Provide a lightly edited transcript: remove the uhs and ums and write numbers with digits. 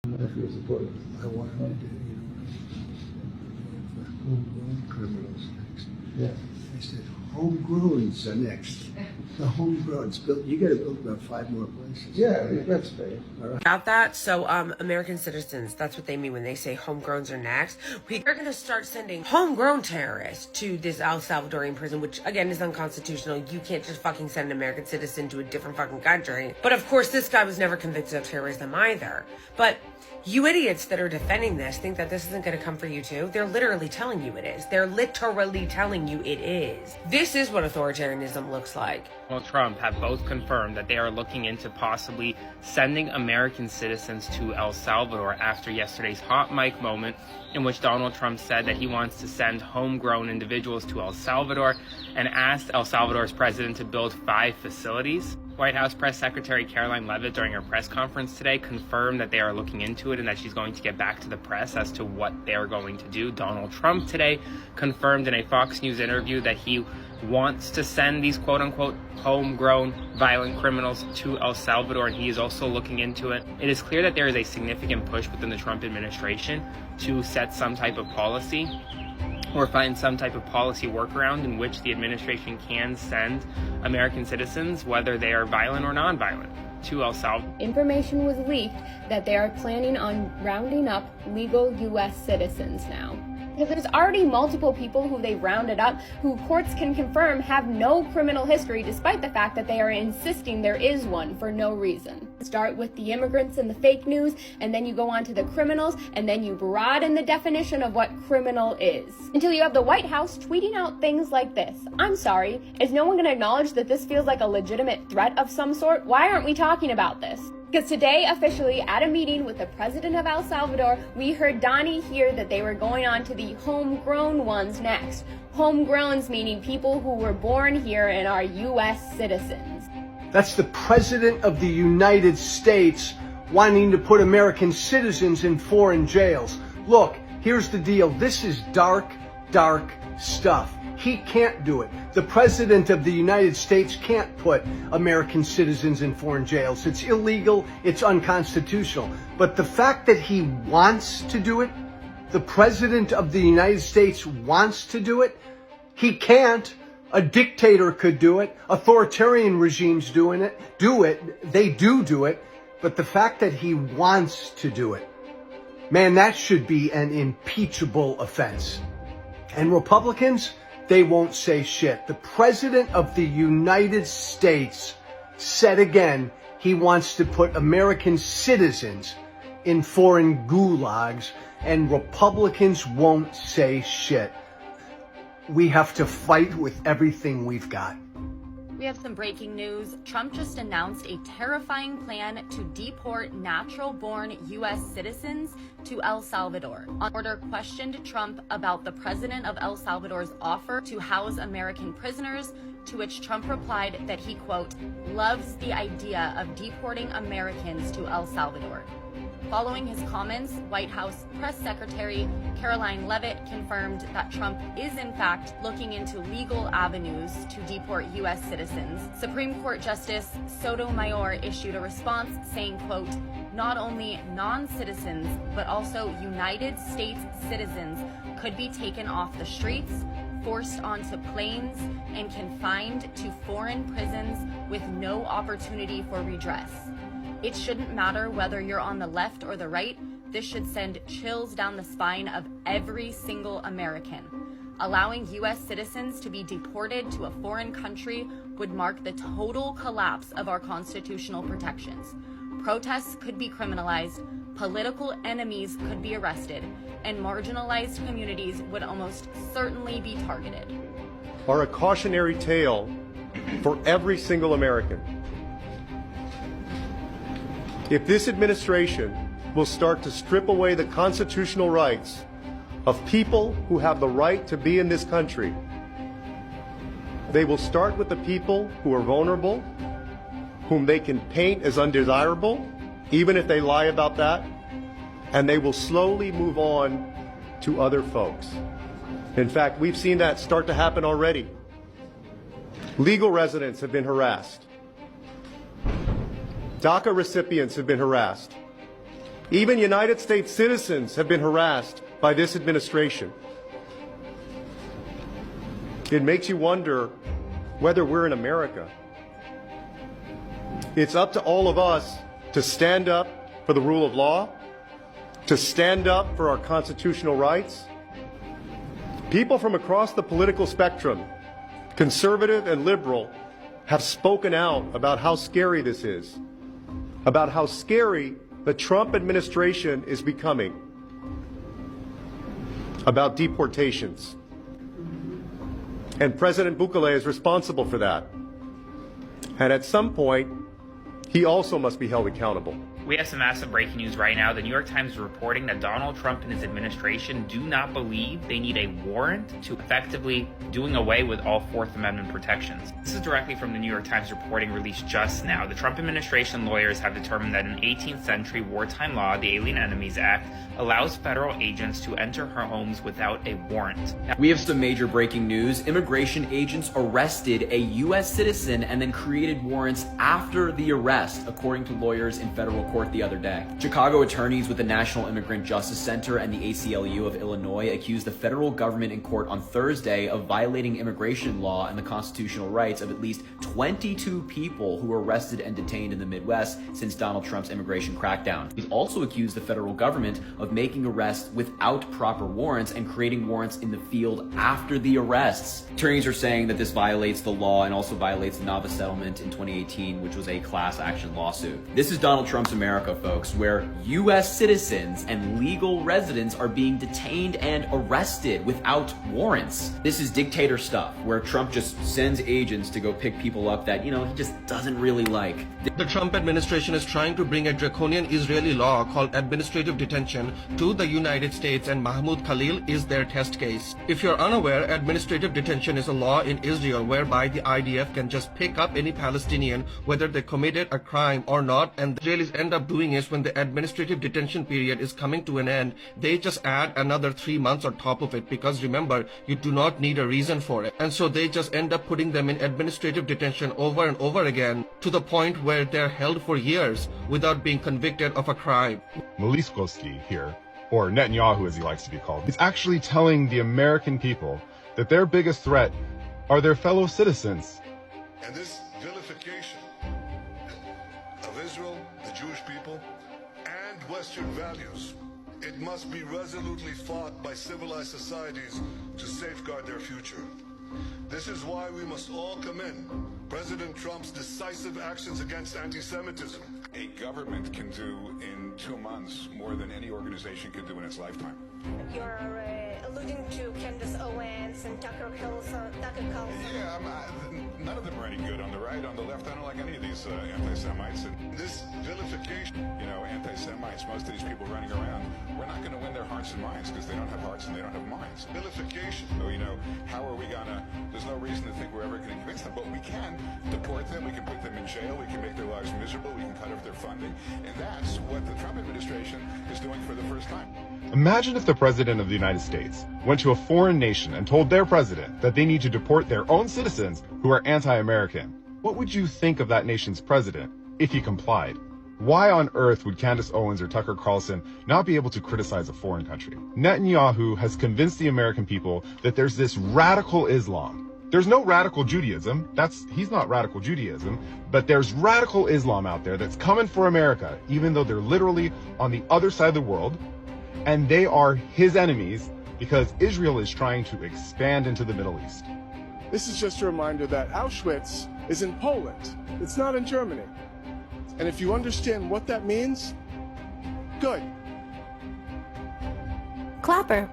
If he was deported. I want him to do, homegrown criminals next. Yeah. I said, homegrowns are next. The homegrowns, you got to build about 5 more places. Yeah, that's fair. All right. About that, so American citizens, that's what they mean when they say homegrowns are next. We're going to start sending homegrown terrorists to this El Salvadorian prison, which again is unconstitutional. You can't just fucking send an American citizen to a different fucking country. But of course, this guy was never convicted of terrorism either. But you idiots that are defending this think that this isn't going to come for you too. They're literally telling you it is. They're literally telling you it is. This is what authoritarianism looks like. Donald Trump have both confirmed that they are looking into possibly sending American citizens to El Salvador after yesterday's hot mic moment in which Donald Trump said that he wants to send homegrown individuals to El Salvador and asked El Salvador's president to build 5 facilities. White House Press Secretary Caroline Leavitt, during her press conference today, confirmed that they are looking into it and that she's going to get back to the press as to what they're going to do. Donald Trump today confirmed in a Fox News interview that he wants to send these quote-unquote homegrown violent criminals to El Salvador, and he is also looking into it. It is clear that there is a significant push within the Trump administration to set some type of policy or find some type of policy workaround in which the administration can send American citizens, whether they are violent or non-violent, to El Salvador. Information was leaked that they are planning on rounding up legal U.S. citizens now. Because there's already multiple people who they've rounded up who courts can confirm have no criminal history, despite the fact that they are insisting there is one for no reason. Start with the immigrants and the fake news, and then you go on to the criminals, and then you broaden the definition of what criminal is. Until you have the White House tweeting out things like this. I'm sorry, is no one going to acknowledge that this feels like a legitimate threat of some sort? Why aren't we talking about this? Because today, officially, at a meeting with the president of El Salvador, we heard Donnie hear that they were going on to the homegrown ones next. Homegrowns meaning people who were born here and are U.S. citizens. That's the President of the United States wanting to put American citizens in foreign jails. Look, here's the deal. This is dark, dark stuff. He can't do it. The President of the United States can't put American citizens in foreign jails. It's illegal. It's unconstitutional. But the fact that he wants to do it, the President of the United States wants to do it, he can't. A dictator could do it. Authoritarian regimes do it. They do it. But the fact that he wants to do it, man, that should be an impeachable offense. And Republicans, they won't say shit. The President of the United States said again he wants to put American citizens in foreign gulags, and Republicans won't say shit. We have to fight with everything we've got. We have some breaking news. Trump just announced a terrifying plan to deport natural-born U.S. citizens to El Salvador. On order questioned Trump about the president of El Salvador's offer to house American prisoners, to which Trump replied that he, quote, loves the idea of deporting Americans to El Salvador. Following his comments, White House Press Secretary Caroline Leavitt confirmed that Trump is in fact looking into legal avenues to deport U.S. citizens. Supreme Court Justice Sotomayor issued a response saying, quote, not only non-citizens, but also United States citizens could be taken off the streets, forced onto planes, and confined to foreign prisons with no opportunity for redress. It shouldn't matter whether you're on the left or the right. This should send chills down the spine of every single American. Allowing U.S. citizens to be deported to a foreign country would mark the total collapse of our constitutional protections. Protests could be criminalized, political enemies could be arrested, and marginalized communities would almost certainly be targeted. Are a cautionary tale for every single American. If this administration will start to strip away the constitutional rights of people who have the right to be in this country, they will start with the people who are vulnerable, whom they can paint as undesirable, even if they lie about that, and they will slowly move on to other folks. In fact, we've seen that start to happen already. Legal residents have been harassed. DACA recipients have been harassed. Even United States citizens have been harassed by this administration. It makes you wonder whether we're in America. It's up to all of us to stand up for the rule of law, to stand up for our constitutional rights. People from across the political spectrum, conservative and liberal, have spoken out about how scary this is, about how scary the Trump administration is becoming, about deportations. And President Bukele is responsible for that. And at some point, he also must be held accountable. We have some massive breaking news right now. The New York Times is reporting that Donald Trump and his administration do not believe they need a warrant to effectively doing away with all Fourth Amendment protections. This is directly from the New York Times reporting released just now. The Trump administration lawyers have determined that an 18th century wartime law, the Alien Enemies Act, allows federal agents to enter her homes without a warrant. We have some major breaking news. Immigration agents arrested a U.S. citizen and then created warrants after the arrest, according to lawyers in federal court the other day. Chicago attorneys with the National Immigrant Justice Center and the ACLU of Illinois accused the federal government in court on Thursday of violating immigration law and the constitutional rights of at least 22 people who were arrested and detained in the Midwest since Donald Trump's immigration crackdown. He's also accused the federal government of making arrests without proper warrants and creating warrants in the field after the arrests. Attorneys are saying that this violates the law and also violates the Nava settlement in 2018, which was a class action lawsuit. This is Donald Trump's America, folks, where U.S. citizens and legal residents are being detained and arrested without warrants. This is dictator stuff, where Trump just sends agents to go pick people up that, he just doesn't really like. The Trump administration is trying to bring a draconian Israeli law called administrative detention to the United States, and Mahmoud Khalil is their test case. If you're unaware, administrative detention is a law in Israel whereby the IDF can just pick up any Palestinian, whether they committed a crime or not, and the Israelis end up doing is when the administrative detention period is coming to an end, they just add another 3 months on top of it, because remember, you do not need a reason for it. And so they just end up putting them in administrative detention over and over again, to the point where they're held for years without being convicted of a crime. Meliskoski here, or Netanyahu as he likes to be called, is actually telling the American people that their biggest threat are their fellow citizens. And this vilification of Israel, the Jewish people, and Western values, it must be resolutely fought by civilized societies to safeguard their future. This is why we must all commend President Trump's decisive actions against anti-Semitism. A government can do in 2 months more than any organization can do in its lifetime. You're alluding to Candace Owens and Tucker Carlson. Yeah, none of them are any good. On the right, on the left, I don't like any of these anti-Semites. And this vilification, anti-Semites, most of these people running around, we're not going to win their hearts and minds because they don't have hearts and they don't have minds. Vilification. So, how are we gonna, there's no reason to think we're ever going to convince them, but we can deport them, we can put them in jail, we can make their lives miserable, we can cut off their funding, and that's what the Trump administration is doing for the first time. Imagine if the President of the United States went to a foreign nation and told their president that they need to deport their own citizens who are anti-American. What would you think of that nation's president if he complied? Why on earth would Candace Owens or Tucker Carlson not be able to criticize a foreign country? Netanyahu has convinced the American people that there's this radical Islam. There's no radical Judaism. He's not radical Judaism, but there's radical Islam out there that's coming for America, even though they're literally on the other side of the world, and they are his enemies because Israel is trying to expand into the Middle East. This is just a reminder that Auschwitz is in Poland. It's not in Germany. And if you understand what that means, good. Clapper.